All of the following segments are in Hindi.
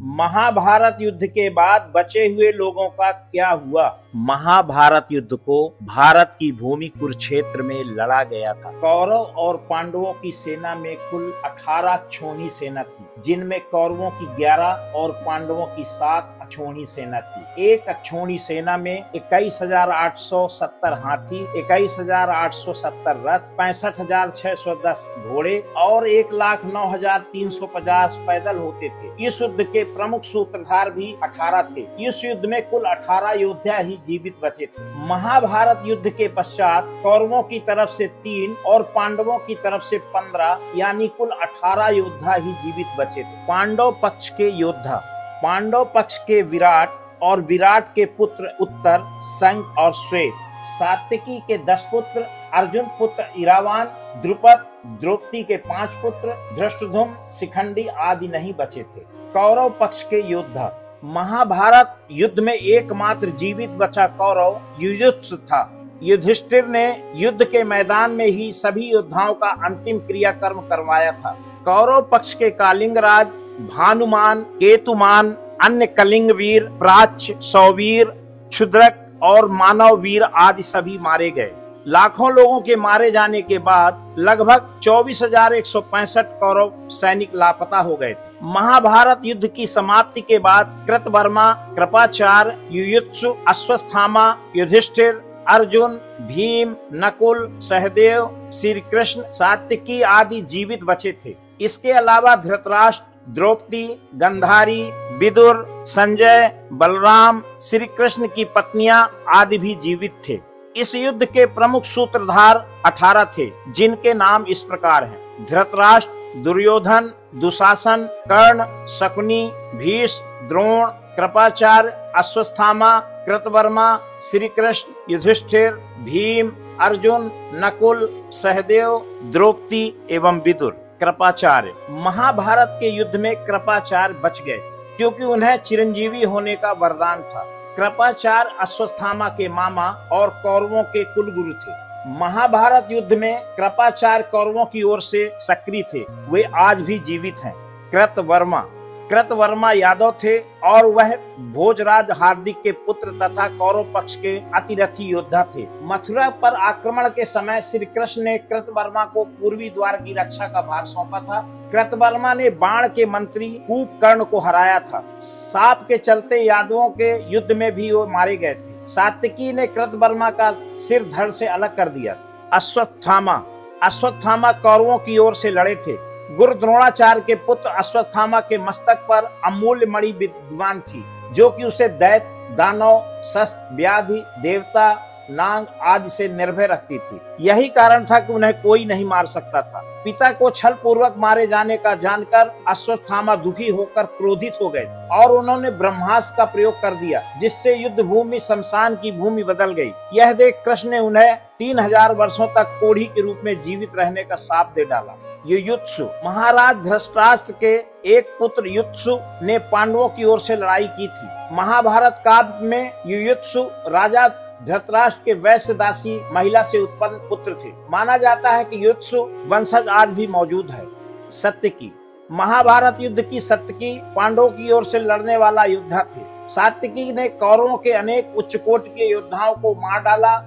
महाभारत युद्ध के बाद बचे हुए लोगों का क्या हुआ? महाभारत युद्ध को भारत की भूमि कुरुक्षेत्र में लड़ा गया था। कौरव और पांडवों की सेना में कुल 18 अक्षौहिणी सेना थी, जिनमें कौरवों की 11 और पांडवों की 7 अक्षौहिणी सेना थी। एक अक्षौहिणी सेना में 21,870 हाथी, 21,870 रथ, 65,610 घोड़े और 1,09,350 पैदल होते थे। इस युद्ध के प्रमुख सूत्रधार भी 18 थे। इस युद्ध में कुल 18 योद्धा ही जीवित बचे थे। महाभारत युद्ध के पश्चात कौरवों की तरफ से 3 और पांडवों की तरफ से 15 यानी कुल 18 योद्धा ही जीवित बचे थे। पांडव पक्ष के योद्धा, पांडव पक्ष के विराट और विराट के पुत्र उत्तर, संग और श्वेत, सात्यकी के 10 पुत्र, अर्जुन पुत्र इरावान, द्रुपद, द्रौपदी के 5 पुत्र, धृष्टद्युम्न, शिखंडी आदि नहीं बचे थे। कौरव पक्ष के योद्धा, महाभारत युद्ध में एकमात्र जीवित बचा कौरव युयुत्सु था। युधिष्ठिर ने युद्ध के मैदान में ही सभी योद्धाओं का अंतिम क्रियाकर्म करवाया था। कौरव पक्ष के कालिंगराज, भानुमान, केतुमान, अन्य कलिंग वीर, प्राच्य, सौवीर, क्षुद्रक और मानव वीर आदि सभी मारे गए। लाखों लोगों के मारे जाने के बाद लगभग 24,165 कौरव सैनिक लापता हो गए थे। महाभारत युद्ध की समाप्ति के बाद कृतवर्मा, कृपाचार्य, युयुत्सु, अश्वत्थामा, युधिष्ठिर, अर्जुन, भीम, नकुल, सहदेव, श्री कृष्ण, सात्यकी आदि जीवित बचे थे। इसके अलावा धृतराष्ट्र, द्रौपदी, गंधारी, विदुर, संजय, बलराम, श्री कृष्ण की पत्नियां आदि भी जीवित थे। इस युद्ध के प्रमुख सूत्रधार 18 थे, जिनके नाम इस प्रकार हैं: धृतराष्ट्र, दुर्योधन, दुशासन, कर्ण, शकुनी, भीष्म, द्रोण, कृपाचार्य, अश्वत्थामा, कृतवर्मा, श्री कृष्ण, युधिष्ठिर, भीम, अर्जुन, नकुल, सहदेव, द्रौपदी एवं विदुर। कृपाचार्य, महाभारत के युद्ध में कृपाचार्य बच गए क्योंकि उन्हें चिरंजीवी होने का वरदान था। कृपाचार्य अश्वत्थामा के मामा और कौरवों के कुलगुरु थे। महाभारत युद्ध में कृपाचार्य कौरवों की ओर से सक्रिय थे। वे आज भी जीवित हैं। कृतवर्मा यादव थे और वह भोजराज हार्दिक के पुत्र तथा कौरव पक्ष के अतिरथी योद्धा थे। मथुरा पर आक्रमण के समय श्री कृष्ण ने कृतवर्मा को पूर्वी द्वार की रक्षा का भार सौंपा था। कृतवर्मा ने बाण के मंत्री कुंभकर्ण को हराया था। सांप के चलते यादवों के युद्ध में भी वो मारे गए थे। सात्यकी ने कृतवर्मा का सिर धड़ से अलग कर दिया। अश्वत्थामा कौरवों की ओर से लड़े थे। गुरु द्रोणाचार्य के पुत्र अश्वत्थामा के मस्तक पर अमूल्य मणि विद्यमान थी, जो कि उसे दैत्य, दानव, शस्त्र, व्याधि, देवता, नाग आदि से निर्भय रखती थी। यही कारण था कि उन्हें कोई नहीं मार सकता था। पिता को छल पूर्वक मारे जाने का जानकर अश्वत्थामा दुखी होकर क्रोधित हो गए और उन्होंने ब्रह्मास्त्र का प्रयोग कर दिया, जिससे युद्ध भूमि शमशान की भूमि बदल गई। यह देख कृष्ण ने उन्हें 3000 वर्षों तक कोढ़ी के रूप में जीवित रहने का शाप दे डाला। युयुत्सु, महाराज धृतराष्ट्र के एक पुत्र युत्सु ने पांडवों की ओर से लड़ाई की थी। महाभारत काव्य में युयुत्सु राजा धृतराष्ट्र के वैश्य दासी महिला से उत्पन्न पुत्र थे। माना जाता है कि युत्सु वंशज आज भी मौजूद है। सात्यकी, महाभारत युद्ध की सात्यकी पांडवों की ओर से लड़ने वाला योद्धा थे। सात्यकी ने कौरवों के अनेक उच्च कोटि के योद्धाओं को मार डाला,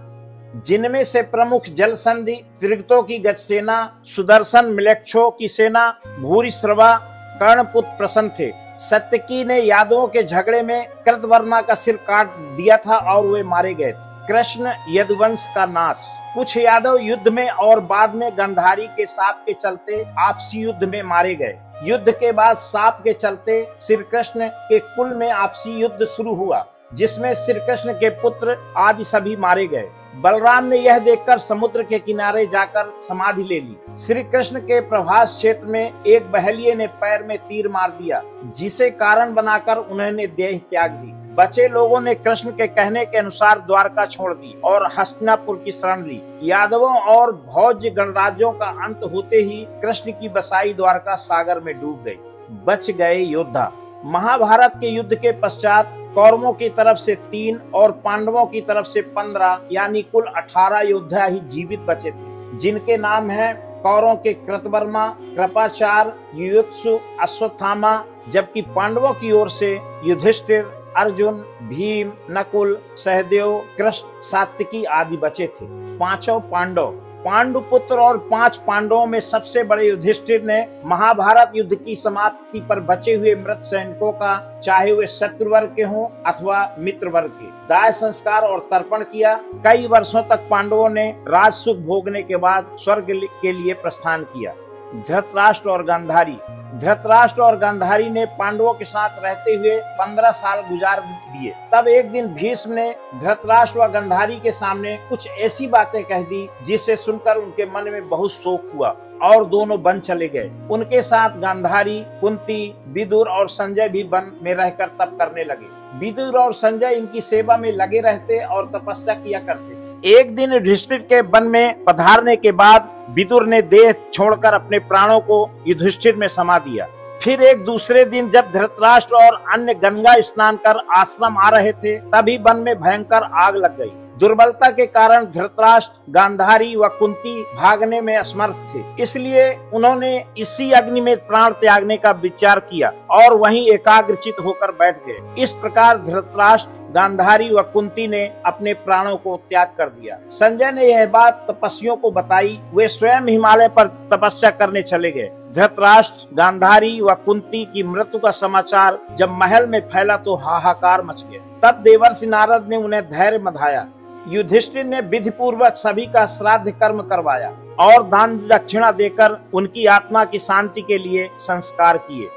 जिनमें से प्रमुख जलसंधि, त्रिगतों की गजसेना, सुदर्शन मिलेच्छों की सेना, भूरिश्रवा, कर्णपुत्र प्रसन्न थे। सात्यकी ने यादवों के झगड़े में कृतवर्मा का सिर काट दिया था और वे मारे गए थे। कृष्ण यदुवंश का नाश, कुछ यादव युद्ध में और बाद में गंधारी के शाप के चलते आपसी युद्ध में मारे गए। युद्ध के बाद शाप के चलते श्री कृष्ण के कुल में आपसी युद्ध शुरू हुआ, जिसमें श्री कृष्ण के पुत्र आदि सभी मारे गए। बलराम ने यह देखकर समुद्र के किनारे जाकर समाधि ले ली। श्री कृष्ण के प्रभास क्षेत्र में एक बहेलिये ने पैर में तीर मार दिया, जिसे कारण बनाकर उन्होंने देह त्याग दी। बचे लोगों ने कृष्ण के कहने के अनुसार द्वारका छोड़ दी और हस्तिनापुर की शरण ली। यादवों और भोज्य गणराज्यों का अंत होते ही कृष्ण की बसाई द्वारका सागर में डूब गई। बच गए योद्धा, महाभारत के युद्ध के पश्चात कौरवों की तरफ से 3 और पांडवों की तरफ से 15 यानी कुल 18 योद्धा ही जीवित बचे थे, जिनके नाम हैं कौरवों के कृतवर्मा, कृपाचार्य, युयुत्सु, अश्वत्थामा, जबकि पांडवों की ओर से युधिष्ठिर, अर्जुन, भीम, नकुल, सहदेव, कृष्ण, सात्विकी आदि बचे थे। पांचों पांडुपुत्र और 5 पांडवों में सबसे बड़े युधिष्ठिर ने महाभारत युद्ध की समाप्ति पर बचे हुए मृत सैनिकों का, चाहे वे शत्रु वर्ग के हों अथवा मित्र वर्ग के, दाह संस्कार और तर्पण किया। कई वर्षों तक पांडवों ने राजसुख भोगने के बाद स्वर्ग के लिए प्रस्थान किया। धृतराष्ट्र और गांधारी ने पांडवों के साथ रहते हुए 15 साल गुजार दिए। तब एक दिन भीष्म ने धृतराष्ट्र व गांधारी के सामने कुछ ऐसी बातें कह दी जिसे सुनकर उनके मन में बहुत शोक हुआ और दोनों वन चले गए। उनके साथ गांधारी, कुंती, विदुर और संजय भी वन में रहकर तप करने लगे। विदुर और संजय इनकी सेवा में लगे रहते और तपस्या किया करते। एक दिन युधिष्ठिर के वन में पधारने के बाद विदुर ने देह छोड़कर अपने प्राणों को युधिष्ठिर में समा दिया। फिर एक दूसरे दिन जब धृतराष्ट्र और अन्य गंगा स्नान कर आश्रम आ रहे थे, तभी वन में भयंकर आग लग गई। दुर्बलता के कारण धृतराष्ट्र, गांधारी व कुंती भागने में असमर्थ थे, इसलिए उन्होंने इसी अग्नि में प्राण त्यागने का विचार किया और वहीं एकाग्रचित होकर बैठ गए। इस प्रकार धृतराष्ट्र, गांधारी व कुंती ने अपने प्राणों को त्याग कर दिया। संजय ने यह बात तपस्वियों को बताई। वे स्वयं हिमालय पर तपस्या करने चले गए। धृतराष्ट्र, गांधारी व कुंती की मृत्यु का समाचार जब महल में फैला तो हाहाकार मच गया। तब देवर्षि नारद ने उन्हें धैर्य बंधाया। युधिष्ठिर ने विधि पूर्वक सभी का श्राद्ध कर्म करवाया और दान दक्षिणा देकर उनकी आत्मा की शांति के लिए संस्कार किए।